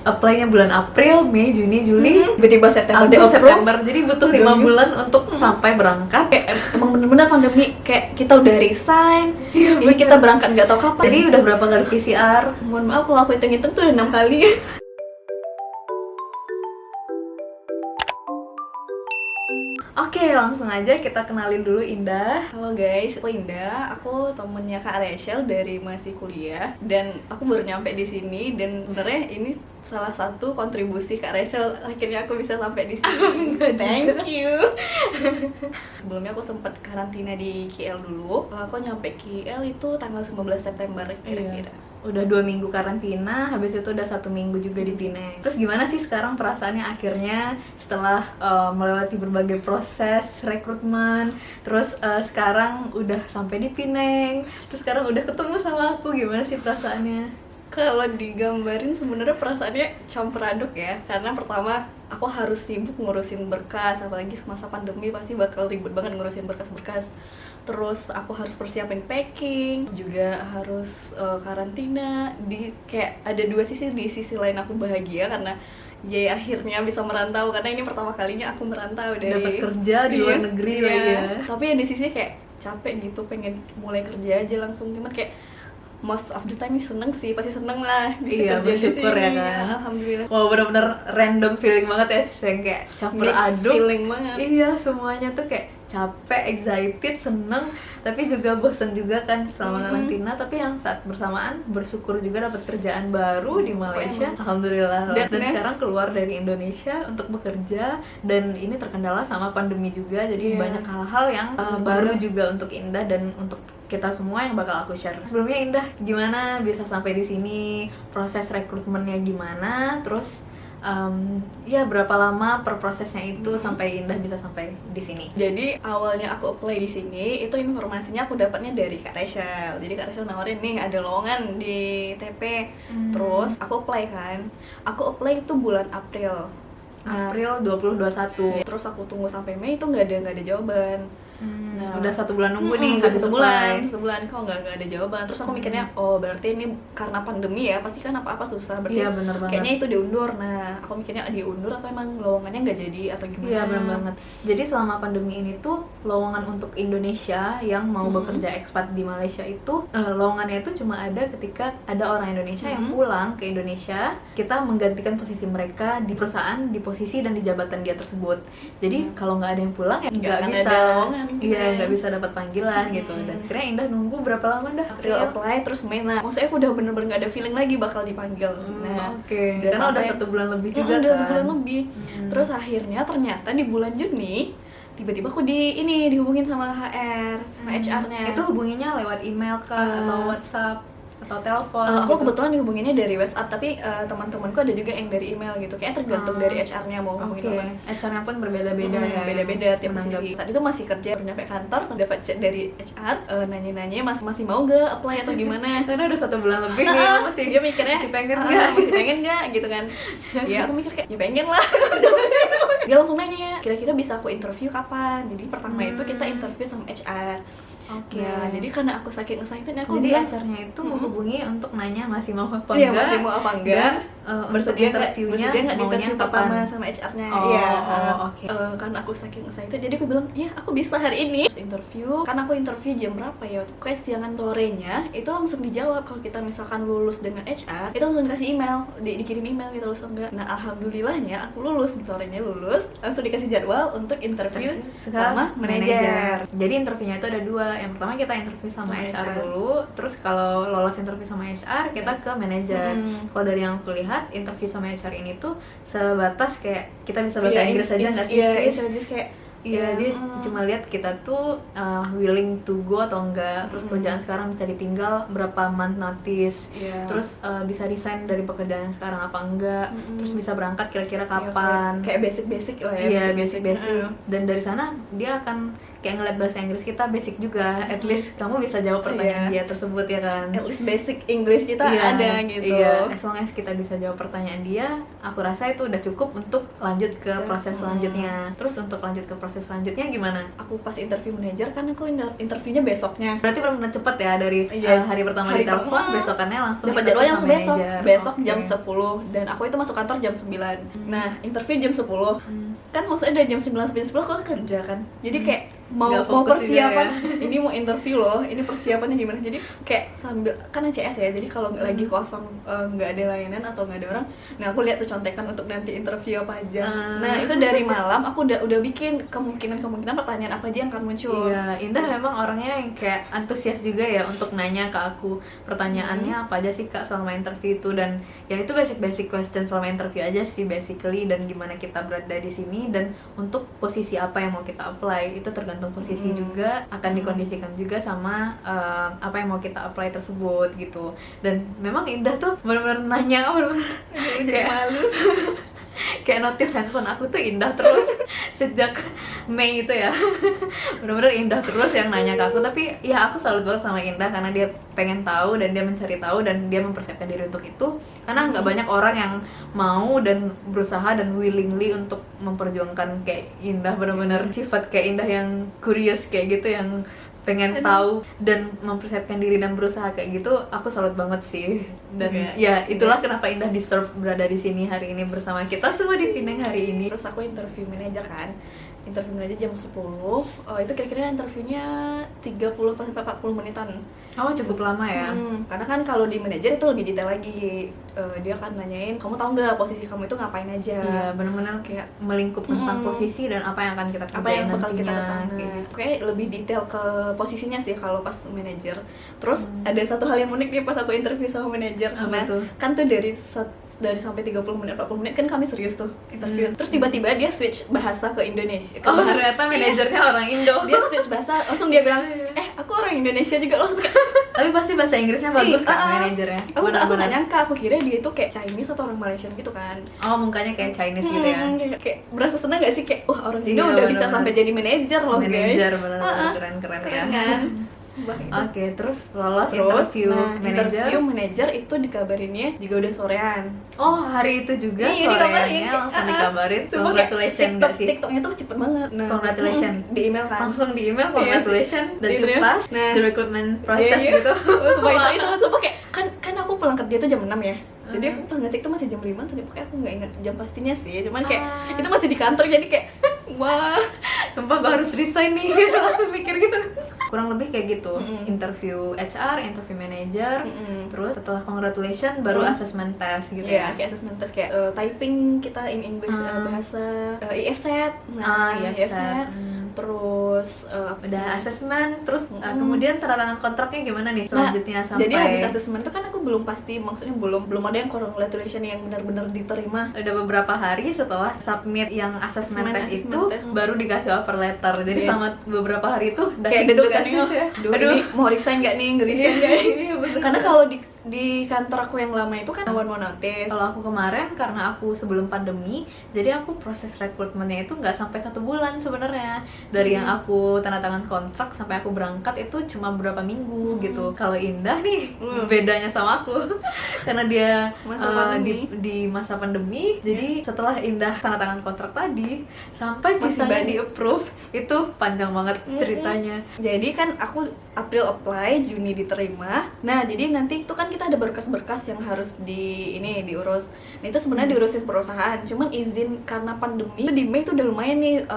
apply-nya bulan April, Mei, Juni, Juli, tiba-tiba September Agustus, September. Jadi butuh 5 bulan untuk sampai berangkat. Kayak emang bener-bener pandemi, kayak kita udah resign, Iya, ini bener. kita berangkat nggak tahu kapan. Jadi udah berapa kali PCR? Mohon maaf kalau aku hitung-hitung tuh udah 6 kali. Oke, langsung aja kita kenalin dulu Indah. Halo guys, aku Indah, aku temennya Kak Rachel dari masih kuliah dan aku baru nyampe di sini dan sebenarnya ini salah satu kontribusi Kak Rachel akhirnya aku bisa sampai di sini. Thank you. Sebelumnya aku sempat karantina di KL dulu. Aku nyampe KL itu tanggal 19 September kira-kira. Udah 2 minggu karantina, habis itu udah 1 minggu juga di Pineng. Terus gimana sih sekarang perasaannya akhirnya setelah melewati berbagai proses rekrutmen, terus sekarang udah sampai di Pineng, terus sekarang udah ketemu sama aku, gimana sih perasaannya? Kalau digambarin sebenarnya perasaannya campur aduk ya, karena pertama aku harus sibuk ngurusin berkas, apalagi semasa pandemi pasti bakal ribet banget ngurusin berkas-berkas. Terus aku harus persiapin packing, juga harus karantina. Kayak ada dua sisi, di sisi lain aku bahagia karena ya akhirnya bisa merantau, karena ini pertama kalinya aku merantau dari dapat kerja di luar negeri lagi ya. Tapi ya di sisi kayak capek gitu, pengen mulai kerja aja langsung, cuman kayak most of the time seneng sih, pasti seneng lah bisa kerja bersyukur di sini. ya kan. Alhamdulillah. Wow, bener-bener random feeling banget ya, yang kayak campur Mixed aduk feeling banget. Iya, semuanya tuh kayak capek, excited, seneng, tapi juga bosen juga kan selama karantina. Tapi yang saat bersamaan bersyukur juga dapat kerjaan baru di Malaysia. Alhamdulillah. Dan sekarang keluar dari Indonesia untuk bekerja, dan ini terkendala sama pandemi juga. Jadi banyak hal-hal yang baru juga untuk Indah dan untuk kita semua yang bakal aku share. Sebelumnya Indah, gimana bisa sampai di sini? Proses rekrutmennya gimana? Terus ya berapa lama per prosesnya itu sampai Indah bisa sampai di sini? Jadi awalnya aku apply di sini itu informasinya aku dapatnya dari Kak Rachel. Jadi Kak Rachel nawarin nih ada lowongan di TP. Terus aku apply kan. Aku apply itu bulan April. April 2021. Terus aku tunggu sampai Mei itu nggak ada jawaban. Nah, udah 1 bulan nunggu nih, udah 1 bulan kok nggak ada jawaban. Terus aku mikirnya, oh berarti ini karena pandemi ya, pasti kan apa-apa susah, berarti bener banget. kayaknya itu diundur. Nah, aku mikirnya diundur atau emang lowongannya nggak jadi atau gimana. Iya, bener banget. Jadi selama pandemi ini tuh lowongan untuk Indonesia yang mau bekerja ekspat di Malaysia itu lowongannya itu cuma ada ketika ada orang Indonesia yang pulang ke Indonesia, kita menggantikan posisi mereka di perusahaan, di posisi dan di jabatan dia tersebut. Jadi kalau nggak ada yang pulang ya nggak bisa, iya nggak bisa dapat panggilan gitu. Dan akhirnya Indah nunggu berapa lama dah? April apply, terus Mei. Nah, maksudnya aku udah bener-bener nggak ada feeling lagi bakal dipanggil. Nah, karena udah 1 bulan lebih juga udah kan. 1 bulan lebih. Terus akhirnya ternyata di bulan Juni tiba-tiba aku dihubungin sama HR, sama HR-nya. Itu hubunginya lewat email kah atau WhatsApp atau telepon? Aku kebetulan dihubunginnya dari WhatsApp, tapi teman-temanku ada juga yang dari email gitu. Kayaknya tergantung dari HR-nya mau hubungin apa. HR-nya pun berbeda-beda ya. Beda-beda tiap posisi. Saat itu masih kerja, baru nyampe kantor, dapat chat dari HR nanya-nanya masih mau gak apply atau gimana. Karena udah 1 bulan lebih nih, dia mikirnya masih pengen nggak gitu kan. Ya aku mikir kayak ya pengen lah. Dia langsung nanya, kira-kira bisa aku interview kapan. Jadi pertama itu kita interview sama HR. Nah, jadi karena aku saking excited aku jadi HR-nya itu menghubungi untuk nanya masih mau apa iya, enggak, masih mau apa enggak, dan bersedia interviewnya nggak di interview pertama sama HR-nya. Karena aku saking excited jadi aku bilang iya aku bisa hari ini. Terus interview, karena aku interview jam berapa ya, kayak siangan sorenya itu langsung dijawab. Kalau kita misalkan lulus dengan HR itu langsung dikasih email, dikirim email gitu, lulus enggak. Nah alhamdulillahnya aku lulus, sorenya lulus, langsung dikasih jadwal untuk interview sama manajer. Jadi interviewnya itu ada 2. Yang pertama kita interview sama HR dulu, terus kalau lolos interview sama HR kita ke manajer. Kalau dari yang aku lihat interview sama HR ini tuh sebatas kayak kita bisa bahasa Inggris aja nggak sih? Iya, just kayak iya, dia cuma lihat kita tuh willing to go atau enggak, terus kerjaan sekarang bisa ditinggal berapa month notice, terus bisa resign dari pekerjaan sekarang apa enggak, terus bisa berangkat kira-kira kapan, kayak basic lah ya. Iya, basic. Dan dari sana dia akan kayak ngeliat bahasa Inggris kita basic juga, at least kamu bisa jawab pertanyaan dia tersebut ya kan, at least basic English kita ada gitu. Iya, as long as kita bisa jawab pertanyaan dia, aku rasa itu udah cukup untuk lanjut ke proses selanjutnya. Terus untuk lanjut ke proses proses selanjutnya gimana? Aku pas interview manajer kan aku interviewnya besoknya. Berarti benar-benar cepet ya dari hari pertama Hari ditelepon, pertama, besokannya langsung dapat interview jadwal yang sama besok. manajer. Besok Oke. jam 10 dan aku itu masuk kantor jam 9. Nah, interview jam 10. Kan maksudnya dari jam 9 sampai jam 10 aku kerja kan. Jadi kayak mau Nggak mau fokus juga persiapan ya. ini mau interview loh, ini persiapannya gimana. Jadi kayak sambil kan CS ya. Jadi kalau lagi kosong nggak ada layanan atau nggak ada orang, nah aku lihat tuh contekan untuk nanti interview apa aja. Nah, itu dari malam aku udah bikin kemungkinan pertanyaan apa aja yang akan muncul. Iya, Indah memang orangnya yang kayak antusias juga ya untuk nanya ke aku pertanyaannya apa aja sih Kak selama interview itu, dan ya itu basic question selama interview aja sih basically, dan gimana kita berada di sini dan untuk posisi apa yang mau kita apply itu tergantung posisi juga, akan dikondisikan juga sama apa yang mau kita apply tersebut gitu. Dan memang Indah tuh benar-benar nanya benar-benar Jadi malu. kayak notif handphone aku tuh Indah terus sejak Mei itu ya. Bener-bener Indah terus yang nanya ke aku. Tapi ya aku salut banget sama Indah karena dia pengen tahu dan dia mencari tahu dan dia mempersiapkan diri untuk itu, karena nggak banyak orang yang mau dan berusaha dan willingly untuk memperjuangkan kayak Indah. Bener-bener sifat kayak Indah yang curious kayak gitu, yang pengen tahu dan mempersiapkan diri dan berusaha kayak gitu, aku salut banget sih. Dan ya itulah kenapa Indah deserve berada di sini hari ini bersama kita semua di Pineng hari ini. Terus aku interview manajer kan, interview manajer jam 10. Itu kira-kira interviewnya 30-40 menitan. Oh, cukup lama ya. Karena kan kalau di manajer itu lebih detail lagi. Dia akan nanyain, kamu tahu nggak posisi kamu itu ngapain aja. Iya, benar-benar kayak melingkup tentang posisi dan apa yang akan kita kerjain apa yang bakal kita nantinya, lakukan. kayak gitu. Kayak lebih detail ke posisinya sih kalau pas manajer. Terus ada satu hal yang unik nih pas aku interview sama manajer. Apa Nah, tuh? kan tuh dari sampai 30 menit 40 menit kan kami serius tuh interview. Terus tiba-tiba dia switch bahasa ke Indonesia. Ke Oh, bahasa, ternyata manajernya orang Indo. dia switch bahasa, langsung dia bilang, aku orang Indonesia juga loh. Tapi pasti bahasa Inggrisnya bagus kan manajernya. Aku nggak nyangka, aku kira dia itu kayak Chinese atau orang Malaysia gitu kan. Oh, mukanya kayak Chinese gitu ya. Kayak berasa senang gak sih kayak orang Iya, Indo udah bisa bener-bener. sampai jadi manajer loh guys. Manajer benar-benar keren-keren ya. Kan? Bah, itu. Oke, terus lolos Terus, interview manajer. interview manajer itu dikabarinnya juga udah sorean. Oh, hari itu juga Iya, soreannya dikabarin. langsung dikabarin. Cuma kayak Congratulations nggak sih? TikToknya tuh cepet banget. Nah, Congratulations. Di email kan. Langsung di email congratulations dan Di email. cepat Nah. the recruitment process Iya. gitu. Sumpah itu sumpah kayak kan aku pulang kerja tuh jam 6 ya. Jadi aku pas ngecek tuh masih jam 5 tadi, pokoknya aku nggak ingat jam pastinya sih. Cuman kayak itu masih di kantor jadi kayak wah. Sumpah gue harus resign nih. Langsung mikir gitu. Kurang lebih kayak gitu. Interview HR, interview manager, terus setelah congratulations baru assessment test gitu Iya, ya. kayak assessment test kayak typing kita in English, bahasa IELTS. Nah, IELTS. Terus Udah assessment, terus kemudian tanda tangan kontraknya gimana nih selanjutnya sampai jadi habis assessment tuh kan aku belum pasti, maksudnya belum ada yang congratulation yang benar-benar diterima. udah beberapa hari setelah submit yang assessment test itu test. baru dikasih offer letter. Jadi Iya. selama beberapa hari itu Kayak deg-degan ya. Aduh, ini mau resign nggak nih, nge-resign nggak nih? Iya, bener. Karena kalau di kantor aku yang lama itu kan one more notice. Kalau aku kemarin karena aku sebelum pandemi, jadi aku proses rekrutmennya itu nggak sampai 1 bulan sebenarnya. Dari yang aku tanda tangan kontrak sampai aku berangkat itu cuma beberapa minggu gitu. Kalau Indah nih bedanya sama aku karena dia Masa pandemi. di masa pandemi. Jadi setelah Indah tanda tangan kontrak tadi sampai Masih visanya banyak. di approve itu panjang banget ceritanya. Jadi kan aku April apply, Juni diterima. Nah, jadi nanti itu kan kita ada berkas-berkas yang harus diurus. Nah, itu sebenarnya diurusin perusahaan. Cuman izin karena pandemi itu di Mei itu udah lumayan nih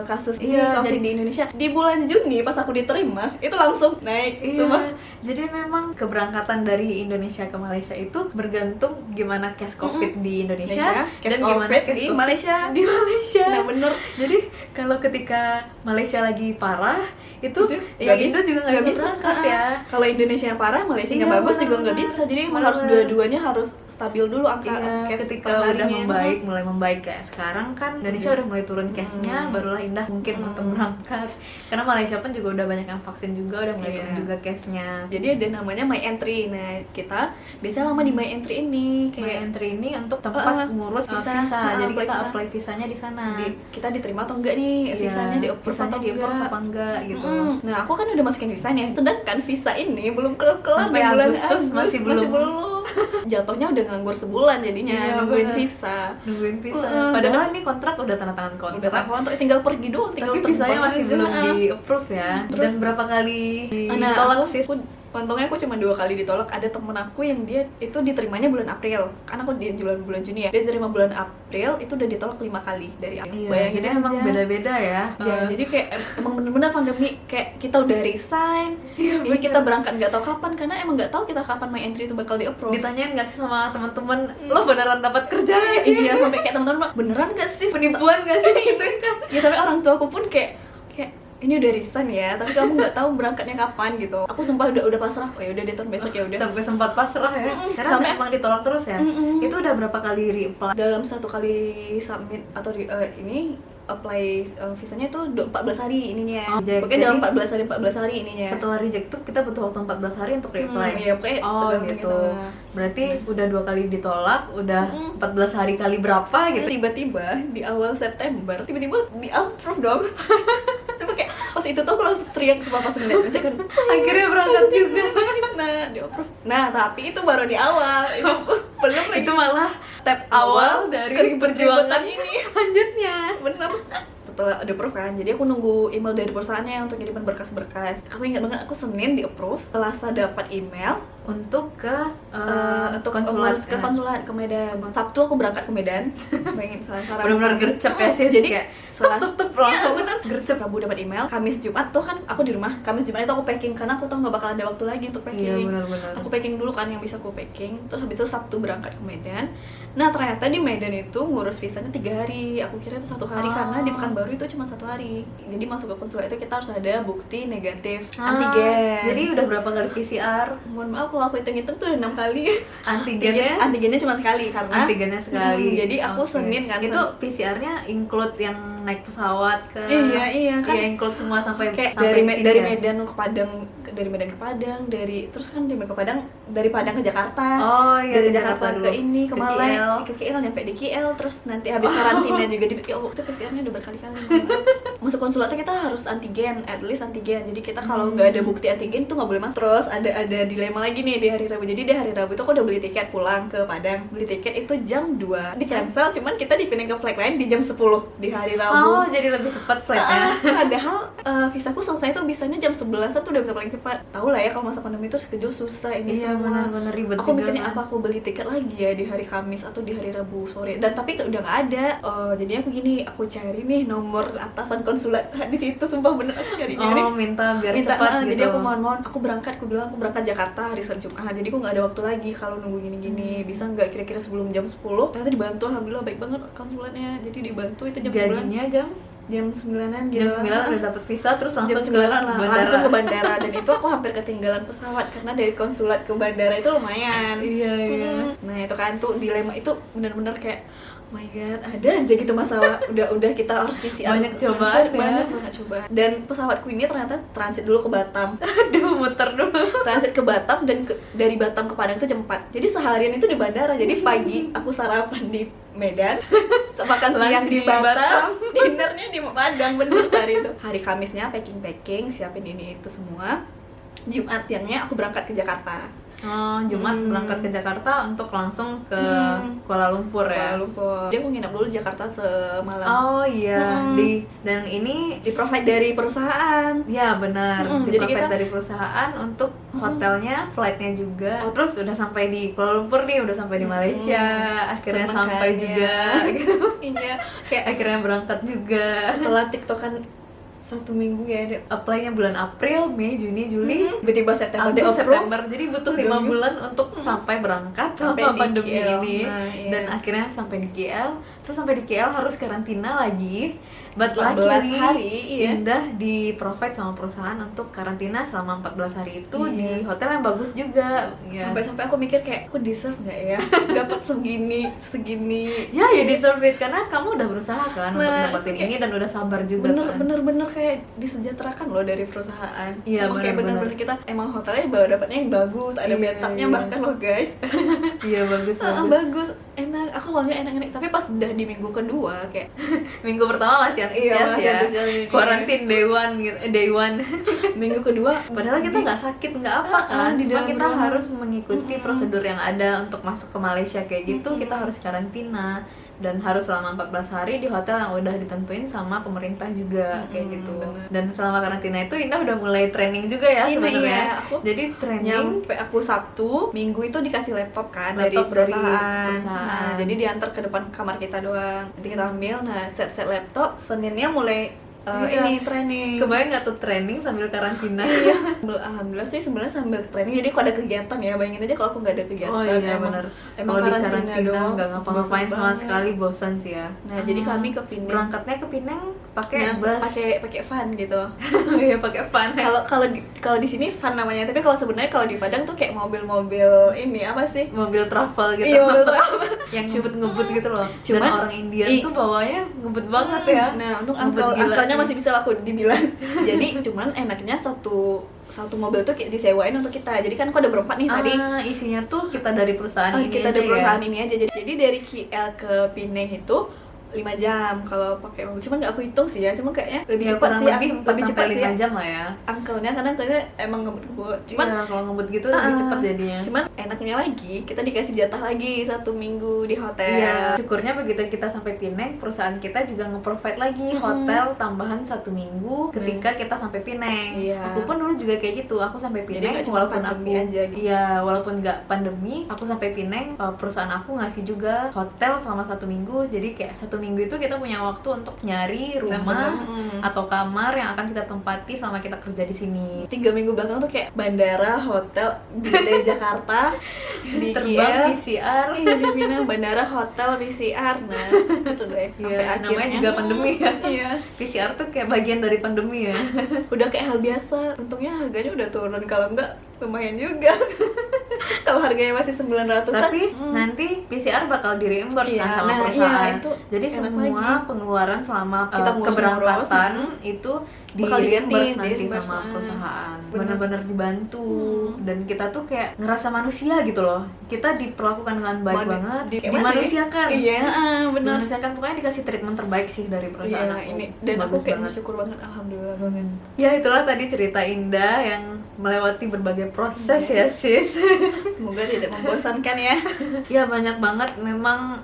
kasus Iya, COVID di Indonesia. Di bulan Juni pas aku diterima, itu langsung naik. Iya, Cuma jadi memang keberangkatan dari Indonesia ke Malaysia itu bergantung gimana case COVID di Indonesia case dan gimana COVID case di COVID Malaysia. di Malaysia. Nah, bener. Jadi kalau ketika Malaysia lagi parah itu Nggak yang bisa. Indo juga nggak bisa berangkat ya. Kalau Indonesia yang parah, Malaysia yang Iya, bagus juga benar. nggak bisa. Jadi emang Benar. harus dua-duanya harus stabil dulu angka Iya, case ketika per udah harinya. mulai membaik kayak sekarang kan Indonesia udah mulai turun case-nya, barulah Indah mungkin untuk berangkat. Karena Malaysia pun juga udah banyak yang vaksin juga, udah mulai turun juga case-nya. Jadi ada namanya My Entry. Nah, kita biasanya lama di My Entry ini My kayak entry ini untuk tempat ngurus visa. Jadi apply kita visa. apply visanya di sana. kita diterima atau enggak nih, visanya di approve visanya atau di approve enggak. apa enggak gitu. Nah, aku kan udah masukin visanya. Sedangkan visa ini belum kelar-kelar Sampai di bulan Agustus masih belum. Jatuhnya udah nganggur sebulan jadinya, Iya, nungguin bener. visa. Nungguin visa. Padahal ini kontrak udah tanda tangan kontrak. Udah tak kontrak, tinggal pergi doang, tinggal Tapi visanya terbang masih aja. belum di approve ya. Terus- Dan berapa kali Nah, ditolak sih? untungnya aku cuma 2 kali ditolak. Ada temen aku yang dia itu diterimanya bulan April, kan aku di bulan Juni ya, dia diterima bulan April itu udah ditolak 5 kali dari April. Iya, Bayangin jadi aja. emang beda-beda ya. Ya, jadi kayak emang bener-bener pandemi, kayak kita udah resign, Iya, ini kita berangkat nggak tahu kapan, karena emang nggak tahu kita kapan my entry itu bakal di approve. ditanyain nggak sih sama teman-teman, lo beneran dapat kerja nggak sih? Iya, sampai kayak teman-teman beneran gak sih Penipuan nggak sih gitu kan? ya, tapi orang tua aku pun kayak ini udah resign ya, tapi kamu nggak tahu berangkatnya kapan gitu. Aku sumpah udah pasrah, oh ya udah deh tahun besok ya udah. Sampai sempat pasrah ya. Karena Sampai- emang ditolak terus ya. Itu udah berapa kali reapply? Dalam 1 kali submit atau ini apply visanya itu 14 hari ininya. Oh, jadi- Pokoknya dalam 14 hari ininya. Setelah reject tuh kita butuh waktu 14 hari untuk reapply. Iya, pokoknya Oh tergantung gitu. kita. Berarti udah 2 kali ditolak, udah 14 hari kali berapa gitu. Tiba-tiba di awal September tiba-tiba di approve dong. Tapi kayak pas itu tuh aku langsung teriak semua pas ngeliat aja kan. Akhirnya berangkat juga. Nah, di approve. Nah, tapi itu baru di awal. Itu belum lagi Itu malah step awal dari perjuangan ini. selanjutnya. Bener. Setelah di approve kan, jadi aku nunggu email dari perusahaannya untuk ngirimin berkas-berkas. Aku ingat banget, aku Senin di approve, Selasa dapat email Untuk ke untuk konsulat ngurus ke konsulat ke Medan. Sabtu aku berangkat ke Medan. Bayangin Selasa Rabu. benar-benar gercep ya sih. Jadi kayak Selasa tup langsung bener. gercep. Rabu dapat email, Kamis Jumat tuh kan aku di rumah. Kamis Jumat itu aku packing karena aku tau nggak bakal ada waktu lagi untuk Iya packing. benar-benar. Aku packing dulu kan yang bisa aku packing. Terus habis itu Sabtu berangkat ke Medan. Nah, ternyata di Medan itu ngurus visanya 3 hari. Aku kira itu 1 hari karena di Pekanbaru itu cuma 1 hari. Jadi masuk ke konsulat itu kita harus ada bukti negatif antigen. Jadi udah berapa kali PCR? Mohon maaf kalau aku hitung-hitung tuh udah 6 kali. Antigennya Antigennya cuma sekali karena antigennya sekali. jadi aku Oke. Senin kan. Itu PCR-nya include yang naik pesawat ke Iya kan. Iya, include semua sampai Kayak sampai dari sini dari ya? Medan ke Padang, dari Medan ke Padang, dari terus kan dari Medan ke Padang, dari Padang ke Jakarta. Oh iya, Dari ke Jakarta dulu. ke ini ke Malai, KL. ke KL nyampe di KL, terus nanti habis karantina juga di oh, itu PCR-nya udah berkali-kali. Masuk konsulat tuh kita harus antigen, at least antigen. Jadi kita kalau nggak ada bukti antigen tuh nggak boleh masuk. Terus ada dilema lagi nih di hari Rabu. Jadi di hari Rabu itu aku udah beli tiket pulang ke Padang. Beli tiket itu jam 2. Di cancel, cuman kita dipindah ke flight lain di jam 10 di hari Rabu. Oh, jadi lebih cepat flightnya. Padahal visaku selesai tuh bisanya jam 11 tuh udah bisa paling cepat. Tahu lah ya kalau masa pandemi itu schedule susah ini Iya, semua. benar-benar ribet Aku juga mikirnya kan. apa aku beli tiket lagi ya di hari Kamis atau di hari Rabu sore. Dan tapi udah nggak ada. Jadinya aku gini, aku cari nih nomor atasan konsulat di situ, sumpah bener aku nyari-nyari. Oh, minta biar cepat gitu. Jadi aku mohon aku bilang aku berangkat Jakarta hari Senin Jumat. Jadi aku nggak ada waktu lagi kalau nunggu gini-gini. Bisa nggak kira-kira sebelum jam 10? Ternyata dibantu, alhamdulillah baik banget konsulatnya. Jadi dibantu itu jam 9. Jadinya jam 9-an gitu. jam 9 udah dapat visa terus Jam langsung 9 ke lah, bandara. langsung ke bandara. Dan itu aku hampir ketinggalan pesawat karena dari konsulat ke bandara itu lumayan. Iya, iya. Nah itu kan tuh dilema itu benar-benar kayak oh my god, ada aja gitu masalah. Udah kita harus PCR. Banyak cobaan ya. Banyak banget cobaan. Dan pesawatku ini ternyata transit dulu ke Batam. Aduh, muter dulu. Transit ke Batam dan dari Batam ke Padang itu jam 4. Jadi seharian itu di bandara. Jadi pagi aku sarapan di Medan, makan siang Lunch di di Batam, dinernya di Padang, bener sehari itu. Hari Kamisnya packing, siapin ini itu semua. Jumat siangnya aku berangkat ke Jakarta. Oh, Jumat berangkat ke Jakarta untuk langsung ke Kuala Lumpur ya. Kuala Lumpur. Jadi aku nginep dulu di Jakarta semalam. Oh iya, dan ini Di provide dari perusahaan. ya benar, Jadi di kita- dari perusahaan untuk hotelnya, flightnya juga. Terus udah sampai di Kuala Lumpur nih, udah sampai di Malaysia, akhirnya Seneng sampai kan, juga ya. gitu. Iya, kayak Akhirnya berangkat juga. setelah TikTokan 1 minggu ya, Apply-nya bulan April, Mei, Juni, Juli, tiba-tiba September di Agustus, approve. September. Jadi butuh 5 bulan untuk sampai berangkat Sampai selama di pandemi KL. ini. Nah, iya. Dan akhirnya sampai di KL. Terus sampai di KL harus karantina lagi. But 14 luckily hari, iya. Indah di provide sama perusahaan untuk karantina selama 14 hari itu Iya. di hotel yang bagus juga. Ya. Sampai-sampai aku mikir kayak aku deserve nggak ya dapat segini. Ya, you deserve it karena kamu udah berusaha kan untuk Nah, dapetin kayak ini dan udah sabar juga kan. Bener kayak disejahterakan loh dari perusahaan. Iya, Emang kayak benar-benar. bener-bener kita emang hotelnya baru dapatnya yang bagus, ada Iya, bathtubnya iya. bahkan loh guys. Iya, bagus bagus. Bagus, enak. Aku awalnya enak-enak, tapi pas udah di minggu kedua kayak Minggu pertama masih antusias masih ya. antusias ini. Quarantine day one gitu, day one. minggu kedua Padahal kita nggak sakit, nggak apa kan. di Cuma dalam kita ruangan. harus mengikuti prosedur yang ada untuk masuk ke Malaysia kayak gitu. Kita harus karantina dan harus selama 14 hari di hotel yang udah ditentuin sama pemerintah juga kayak gitu. bener. Dan selama karantina itu Indah udah mulai training juga ya Ini sebenarnya. iya, aku Jadi training nyampe aku Sabtu, Minggu itu dikasih laptop kan Laptop dari dari perusahaan. perusahaan. Nah, jadi diantar ke depan kamar kita doang. Nanti kita ambil, nah set laptop. Seninnya mulai Iya. ini training. kebayang nggak tuh training sambil karantina? Alhamdulillah sih sebenarnya sambil training. Jadi kalau ada kegiatan ya, bayangin aja kalau aku nggak ada kegiatan. Oh iya emang, benar. Emang Kalau di karantina karantina doang, nggak ngapa-ngapain bosan sama banget. sekali, bosan sih ya. Nah, jadi kami ke Pinang. Berangkatnya ke Pinang pakai Nah, bus. pakai van gitu. Iya, pakai van. Kalau di sini van namanya, tapi kalau sebenarnya kalau di Padang tuh kayak mobil-mobil ini apa sih? Mobil travel gitu. Iya, mobil travel. yang ngebut-ngebut gitu loh. Cuman- Dan orang Indian tuh bawanya ngebut banget ya. Nah, untuk Ngebut gila angkelnya sih. masih bisa aku dibilang. Jadi cuman enaknya satu mobil tuh kayak disewain untuk kita. Jadi kan aku ada berempat nih tadi. Isinya tuh kita dari perusahaan ini Kita aja ada perusahaan ya. ini aja. Jadi dari KL ke Penang itu 5 jam kalau pakai mobil. Cuman nggak aku hitung sih ya. Cuma kayaknya lebih Ya, cepat kurang sih. lebih 4 lebih sampai cepat sih 5 ya. jam lah ya. Angkelnya karena emang ngebut-ngebut. Cuman Iya, kalau ngebut gitu lebih cepat jadinya. Cuman enaknya lagi kita dikasih jatah lagi 1 minggu di hotel. Iya, syukurnya begitu kita sampai Penang, perusahaan kita juga nge-provide lagi hotel tambahan 1 minggu ketika kita sampai Penang. Iya. Aku pun dulu juga kayak gitu. Aku sampai Jadi Penang nggak cuma walaupun pandemi aku aja gitu. iya, walaupun nggak pandemi, aku sampai Penang, perusahaan aku ngasih juga hotel selama 1 minggu. Jadi kayak 1 minggu itu kita punya waktu untuk nyari rumah atau kamar yang akan kita tempati selama kita kerja di sini. 3 minggu belakang tuh kayak bandara, hotel dari Jakarta, di Terbang KL, PCR. iya di Pinang, bandara, hotel, PCR, nah itu deh sampai Iya, akhirnya. namanya juga pandemi ya. Iya, PCR tuh kayak bagian dari pandemi ya. udah kayak hal biasa. Untungnya harganya udah turun, kalau enggak lumayan juga. Kalau harganya masih 900-an. Tapi nanti PCR bakal di-reimburse Iya, kan sama nah, perusahaan. iya, itu Jadi enak semua lagi. pengeluaran selama Kita ngurus-ngurus, keberangkatan itu bakal di-reimburse diganti, nanti di-reimburse, sama perusahaan. bener. Bener-bener dibantu dan kita tuh kayak ngerasa manusia gitu loh. Kita diperlakukan dengan baik banget, kayak dimanusiakan. Iya, benar. Dimanusiakan, pokoknya dikasih treatment terbaik sih dari perusahaan Iya, aku. ini dan aku Bagus kayak banget. bersyukur banget, alhamdulillah banget. Ya itulah tadi cerita Indah yang melewati berbagai proses ya sis. Semoga tidak membosankan ya. Ya banyak banget memang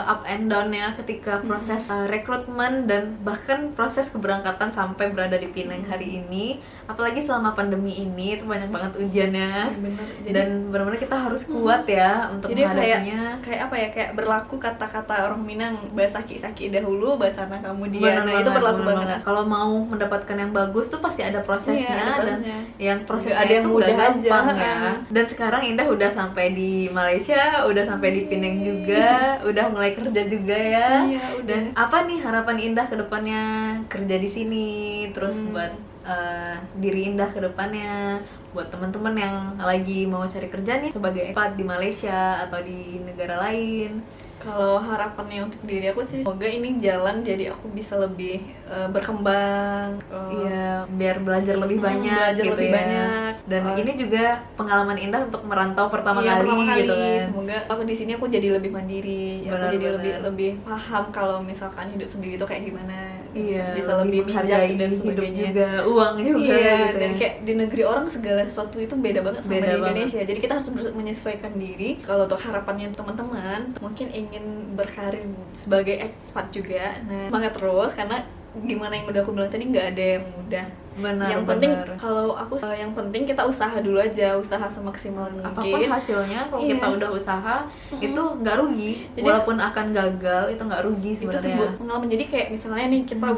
up and down ya ketika proses rekrutmen dan bahkan proses keberangkatan sampai berada di Penang hari ini. Apalagi selama pandemi ini itu banyak banget ujiannya. Bener. Dan benar-benar kita harus kuat ya untuk Jadi menghadapinya. kayak apa ya, kayak berlaku kata-kata orang Minang, basaki-saki dahulu basana kemudian. Benar Nah, itu berlaku benar banget. Kalau mau mendapatkan yang bagus tuh pasti ada prosesnya, Iya, ada dan prosesnya. yang prosesnya Nggak ada yang itu nggak mudah aja, gampang ya. Dan sekarang Indah udah sampai di Malaysia, udah sampai di Penang juga, udah mulai kerja juga ya. Iya, udah. Dan apa nih harapan Indah ke depannya kerja di sini, terus buat diri Indah ke depannya, buat teman-teman yang lagi mau cari kerja nih sebagai expat di Malaysia atau di negara lain. Kalau harapannya untuk diri aku sih, semoga ini jalan jadi aku bisa lebih berkembang. Iya, biar belajar lebih banyak belajar gitu lebih ya. banyak. Dan ini juga pengalaman Indah untuk merantau pertama Iya, kali pertama gitu kali. kan. Semoga aku di sini aku jadi lebih mandiri, Benar, aku jadi benar. lebih paham kalau misalkan hidup sendiri itu kayak gimana. Iya, bisa lebih bijak menghargai dan hidup sebagainya. juga, uang juga Iya, gitu dan ya. kayak di negeri orang segala sesuatu itu beda banget sama Beda di banget. Indonesia. Jadi kita harus menyesuaikan diri. Kalau untuk harapannya teman-teman, mungkin ingin berkarir sebagai expat juga. Nah, semangat terus karena gimana yang udah aku bilang tadi, nggak ada yang mudah. Benar, yang penting benar. kalau aku yang penting kita usaha dulu aja, usaha semaksimal Apapun mungkin. hasilnya kalau Iya. kita udah usaha itu nggak rugi. Jadi- Walaupun akan gagal itu nggak rugi Itu sebenarnya. sebuah pengalaman. Jadi kayak misalnya nih kita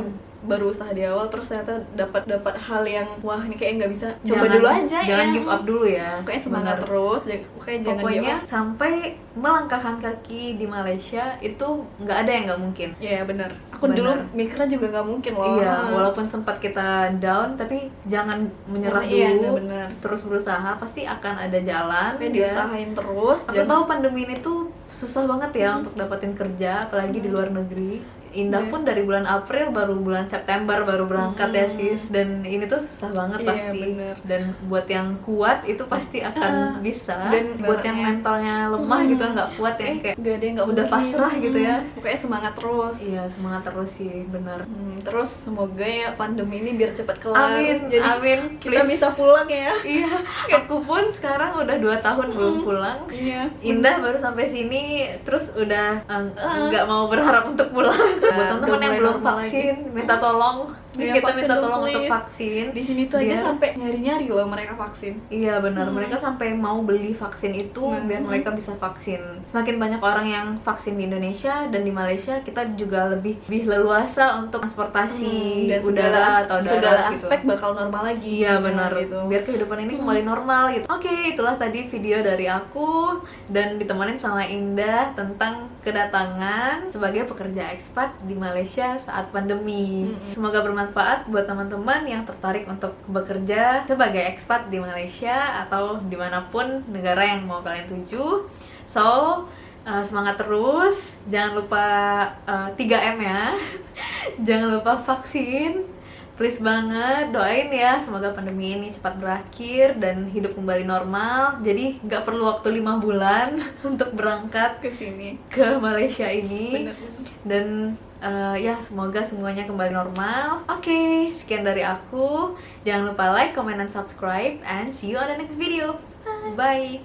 baru usaha di awal terus ternyata dapat hal yang wah ini kayak nggak bisa, coba dulu aja jangan ya. give up dulu ya. Pokoknya semangat Benar. terus, pokoknya jangan give Pokoknya up. sampai melangkahkan kaki di Malaysia itu nggak ada yang nggak mungkin. Iya benar. Aku Benar. dulu mikirnya juga nggak mungkin loh. Iya, walaupun sempat kita down, tapi jangan menyerah Iya, dulu. benar. Terus berusaha, pasti akan ada jalan. Pokoknya ya. diusahain terus. Aku tahu pandemi ini tuh susah banget ya untuk dapetin kerja, apalagi di luar negeri. Indah Iya. pun dari bulan April baru bulan September baru berangkat ya sis, dan ini tuh susah banget Iya, pasti. bener. Dan buat yang kuat itu pasti akan bisa, dan buat yang ibaratnya, mentalnya lemah gitu nggak kuat yang kayak gak ada yang nggak udah mungkin. pasrah gitu ya. Pokoknya semangat terus. Iya, semangat terus sih, bener. Terus semoga ya pandemi ini biar cepat kelar. Amin, Jadi amin, kita please. bisa pulang ya. Iya, aku pun sekarang udah 2 tahun belum pulang. Iya. Indah baru sampai sini, terus udah nggak mau berharap untuk pulang. Buat teman-teman udah yang mulai belum normal vaksin, minta tolong. Iya, Kita vaksin minta dong, tolong untuk please. vaksin. Di sini tuh aja Biar- sampai nyari-nyari loh mereka vaksin. Iya benar, mereka sampai mau beli vaksin itu biar mereka bisa vaksin. Semakin banyak orang yang vaksin di Indonesia dan di Malaysia, kita juga lebih leluasa untuk transportasi Dan udara atau segala darat gitu. aspek bakal normal lagi. Iya benar, gitu. biar kehidupan ini kembali normal gitu. Oke, itulah tadi video dari aku dan ditemenin sama Indah tentang kedatangan sebagai pekerja ekspat di Malaysia saat pandemi. Semoga bermanfaat buat teman-teman yang tertarik untuk bekerja sebagai ekspat di Malaysia atau dimanapun negara yang mau kalian tuju. So, semangat terus, jangan lupa 3M ya. Jangan lupa vaksin. Please banget, doain ya semoga pandemi ini cepat berakhir dan hidup kembali normal. Jadi nggak perlu waktu 5 bulan untuk berangkat Ke sini. ke Malaysia ini. Bener. Dan ya semoga semuanya kembali normal. Oke, sekian dari aku. Jangan lupa like, comment, dan subscribe, and see you on the next video. Bye.